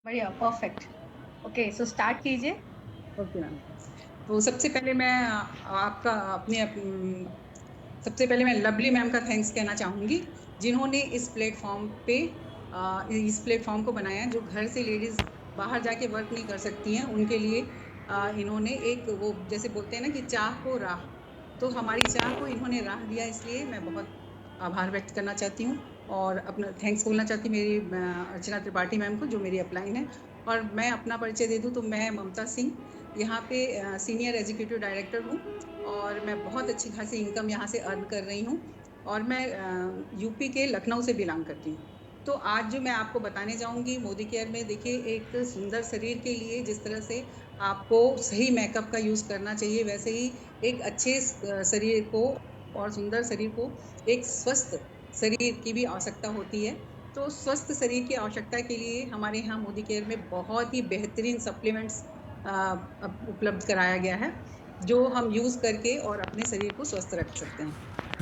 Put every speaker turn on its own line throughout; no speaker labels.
बढ़िया, perfect. Okay, so start कीजिए।
Okay ma'am. तो सबसे पहले मैं आपका सबसे पहले मैं लवली मैम का थैंक्स कहना चाहूँगी, जिन्होंने इस प्लेटफॉर्म को बनाया, जो घर से लेडीज बाहर जाके वर्क नहीं कर सकती हैं उनके लिए। इन्होंने एक वो जैसे बोलते हैं ना कि चाह को राह, तो हमारी चाह को इन्होंने राह दिया, इसलिए मैं बहुत आभार व्यक्त करना चाहती हूँ और अपना थैंक्स बोलना चाहती हूँ मेरी अर्चना त्रिपाठी मैम को, जो मेरी अपलाइन है। और मैं अपना परिचय दे दूँ तो मैं ममता सिंह यहाँ पे सीनियर एग्जीक्यूटिव डायरेक्टर हूँ और मैं बहुत अच्छी खासी इनकम यहाँ से अर्न कर रही हूँ और मैं यूपी के लखनऊ से बिलोंग करती हूँ। तो आज जो मैं आपको बताने जाऊँगी मोदी केयर में, देखिए एक सुंदर शरीर के लिए जिस तरह से आपको सही मेकअप का यूज़ करना चाहिए, वैसे ही एक अच्छे शरीर को और सुंदर शरीर को एक स्वस्थ शरीर की भी आवश्यकता होती है। तो स्वस्थ शरीर की आवश्यकता के लिए हमारे यहाँ मोदी केयर में बहुत ही बेहतरीन सप्लीमेंट्स उपलब्ध कराया गया है, जो हम यूज करके और अपने शरीर को स्वस्थ रख सकते हैं।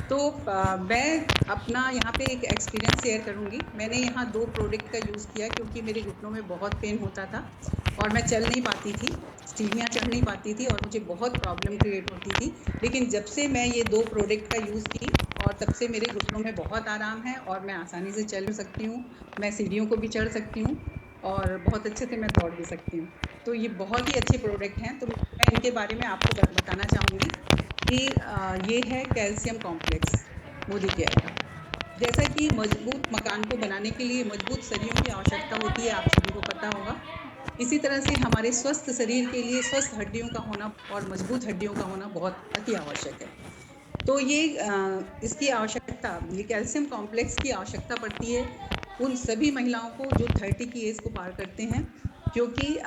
तो मैं अपना यहाँ पे एक एक्सपीरियंस शेयर करूंगी। मैंने यहाँ 2 प्रोडक्ट का यूज किया क्योंकि मेरे घुटनों में बहुत पेन होता था और मैं चल नहीं पाती थी, सीढ़ियाँ चढ़ नहीं पाती थी और मुझे बहुत प्रॉब्लम क्रिएट होती थी। लेकिन जब से मैं ये 2 प्रोडक्ट का यूज की और तब से मेरे घुटनों में बहुत आराम है और मैं आसानी से चल सकती हूँ, मैं सीढ़ियों को भी चढ़ सकती हूँ और बहुत अच्छे से मैं दौड़ भी सकती हूँ। तो ये बहुत ही अच्छे प्रोडक्ट हैं। तो मैं इनके बारे में आपको बताना चाहूँगी कि ये है कैल्शियम कॉम्प्लेक्स मोदी केयर का। जैसा कि मजबूत मकान को बनाने के लिए मजबूत सरियों की आवश्यकता होती है, आप सभी को पता होगा। इसी तरह से हमारे स्वस्थ शरीर के लिए स्वस्थ हड्डियों का होना और मजबूत हड्डियों का होना बहुत अति आवश्यक है। तो ये इसकी आवश्यकता, ये कैल्शियम कॉम्प्लेक्स की आवश्यकता पड़ती है उन सभी महिलाओं को जो 30 की एज को पार करते हैं, क्योंकि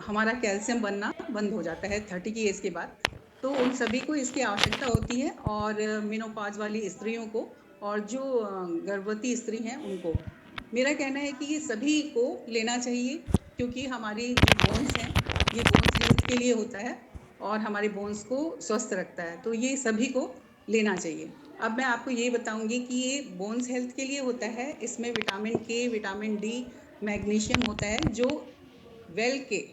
हमारा कैल्शियम बनना बंद हो जाता है 30 की एज के बाद। तो उन सभी को इसकी आवश्यकता होती है और मेनोपॉज वाली स्त्रियों को और जो गर्भवती स्त्री हैं उनको। मेरा कहना है कि ये सभी को लेना चाहिए, क्योंकि हमारी जो बोन्स हैं, ये बोन्स हेल्थ के लिए होता है और हमारे बोन्स को स्वस्थ रखता है, तो ये सभी को लेना चाहिए। अब मैं आपको ये बताऊंगी कि ये बोन्स हेल्थ के लिए होता है, इसमें विटामिन के, विटामिन डी, मैग्नीशियम होता है, जो वेल के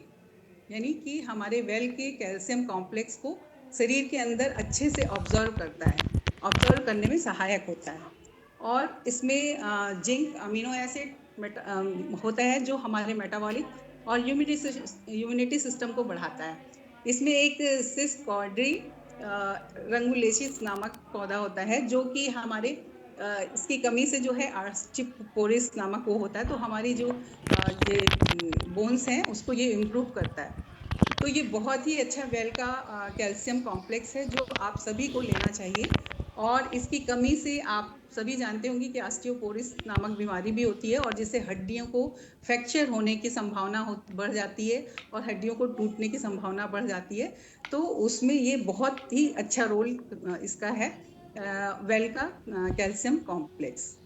यानी कि हमारे वेल के कैल्शियम कॉम्प्लेक्स को शरीर के अंदर अच्छे से ऑब्जर्व करता है, ऑब्जर्व करने में सहायक होता है। और इसमें जिंक, अमीनो एसिड होता है, जो हमारे मेटाबॉलिक और इम्यूनिटी सिस्टम को बढ़ाता है। इसमें एक सिस कॉर्डी रंगुलेशिस नामक पौधा होता है, जो कि हमारे इसकी कमी से जो है आर्स्टिपोरिस नामक वो होता है, तो हमारी जो ये बोन्स हैं उसको ये इम्प्रूव करता है। तो ये बहुत ही अच्छा वेल का कैल्शियम कॉम्प्लेक्स है, जो आप सभी को लेना चाहिए। और इसकी कमी से आप सभी जानते होंगे कि ऑस्टियोपोरिस नामक बीमारी भी होती है और जिससे हड्डियों को फ्रैक्चर होने की संभावना बढ़ जाती है और हड्डियों को टूटने की संभावना बढ़ जाती है। तो उसमें ये बहुत ही अच्छा रोल इसका है, वेल का कैल्शियम कॉम्प्लेक्स।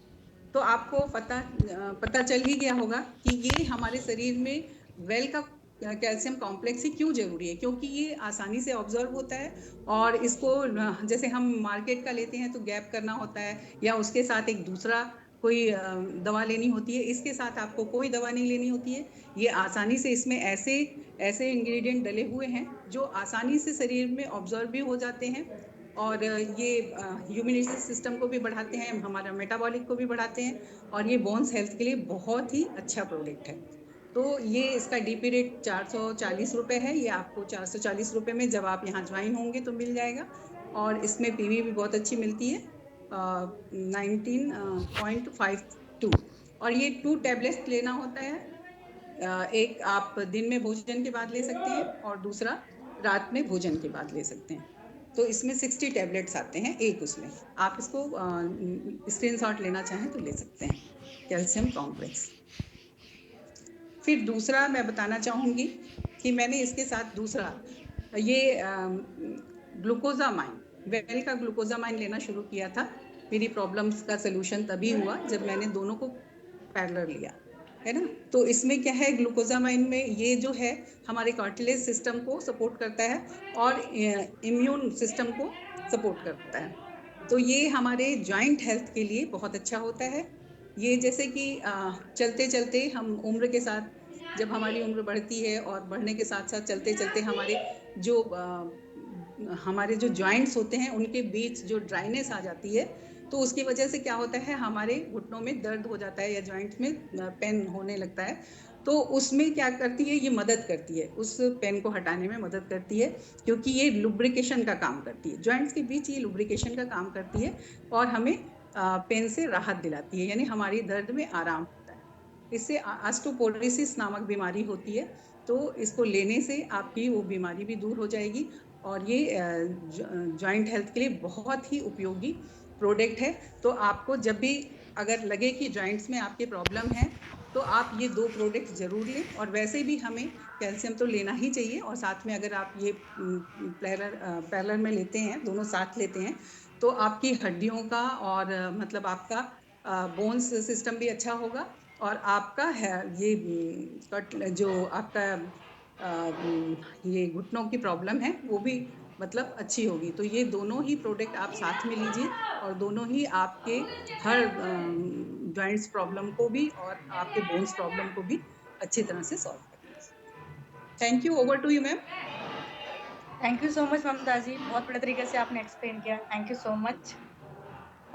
तो आपको पता चल ही गया होगा कि ये हमारे शरीर में वेल का कैल्शियम कॉम्प्लेक्स ही क्यों जरूरी है, क्योंकि ये आसानी से ऑब्जर्व होता है और इसको जैसे हम मार्केट का लेते हैं तो गैप करना होता है या उसके साथ एक दूसरा कोई दवा लेनी होती है, इसके साथ आपको कोई दवा नहीं लेनी होती है। ये आसानी से, इसमें ऐसे ऐसे इंग्रेडिएंट डले हुए हैं जो आसानी से शरीर में ऑब्जर्व भी हो जाते हैं और ये इम्यूनिटी सिस्टम को भी बढ़ाते हैं, हमारा मेटाबॉलिक को भी बढ़ाते हैं और ये बोन्स हेल्थ के लिए बहुत ही अच्छा प्रोडक्ट है। तो ये इसका डीपी रेट 440 रुपये है, ये आपको 440 रुपये में जब आप यहाँ ज्वाइन होंगे तो मिल जाएगा। और इसमें पीवी भी बहुत अच्छी मिलती है, 19.52। और ये 2 टैबलेट्स लेना होता है, एक आप दिन में भोजन के बाद ले सकते हैं और दूसरा रात में भोजन के बाद ले सकते हैं। तो इसमें 60 टैबलेट्स आते हैं एक उसमें, आप इसको स्क्रीनशॉट लेना चाहें तो ले सकते हैं, कैल्शियम कॉम्प्लेक्स। फिर दूसरा मैं बताना चाहूँगी कि मैंने इसके साथ दूसरा ये ग्लूकोजामाइन, वेल का ग्लूकोजामाइन लेना शुरू किया था। मेरी प्रॉब्लम्स का सलूशन तभी हुआ जब मैंने दोनों को पैरेलल लिया, है ना। तो इसमें क्या है, ग्लूकोजामाइन में ये जो है हमारे कार्टिलेज सिस्टम को सपोर्ट करता है और इम्यून सिस्टम को सपोर्ट करता है। तो ये हमारे जॉइंट हेल्थ के लिए बहुत अच्छा होता है। ये जैसे कि चलते चलते हम उम्र के साथ जब हमारी उम्र बढ़ती है और बढ़ने के साथ साथ चलते चलते हमारे जो जॉइंट्स होते हैं उनके बीच जो ड्राइनेस आ जाती है, तो उसकी वजह से क्या होता है, हमारे घुटनों में दर्द हो जाता है या जॉइंट्स में पेन होने लगता है। तो उसमें क्या करती है, ये मदद करती है, उस पेन को हटाने में मदद करती है, क्योंकि ये लुब्रिकेशन का काम करती है। जॉइंट्स के बीच ये लुब्रिकेशन का काम करती है और हमें पेन से राहत दिलाती है, यानी हमारी दर्द में आराम होता है। इससे ऑस्टियोपोरोसिस नामक बीमारी होती है, तो इसको लेने से आपकी वो बीमारी भी दूर हो जाएगी और ये जॉइंट हेल्थ के लिए बहुत ही उपयोगी प्रोडक्ट है। तो आपको जब भी अगर लगे कि जॉइंट्स में आपके प्रॉब्लम है, तो आप ये 2 प्रोडक्ट ज़रूर लें। और वैसे भी हमें कैल्शियम तो लेना ही चाहिए, और साथ में अगर आप ये पैरेलल में लेते हैं, दोनों साथ लेते हैं, तो आपकी हड्डियों का और मतलब आपका बोन्स सिस्टम भी अच्छा होगा, और आपका है ये कट जो आपका ये घुटनों की प्रॉब्लम है वो भी मतलब अच्छी होगी। तो ये दोनों ही प्रोडक्ट आप साथ में लीजिए, और दोनों ही आपके हर जॉइंट्स प्रॉब्लम को भी और आपके बोन्स प्रॉब्लम को भी अच्छी तरह से सॉल्व करेंगे। Thank you. Over to you ma'am.
Thank you so much Mamata ji, बहुत बड़े तरीके से आपने एक्सप्लेन किया, थैंक यू सो मच।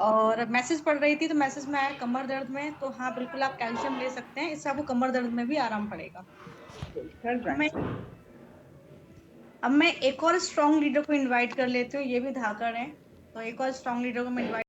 और मैसेज पढ़ रही थी तो मैसेज में आया कमर दर्द में, तो हाँ बिल्कुल आप कैल्शियम ले सकते हैं, इससे आपको कमर दर्द में भी आराम पड़ेगा।
हर
अब मैं
जॉइंट्स
अब मैं एक और स्ट्रॉन्ग लीडर को इनवाइट कर लेती हूँ, ये भी धाकड़ है, तो एक और स्ट्रॉन्ग लीडर को मैं इनवाइट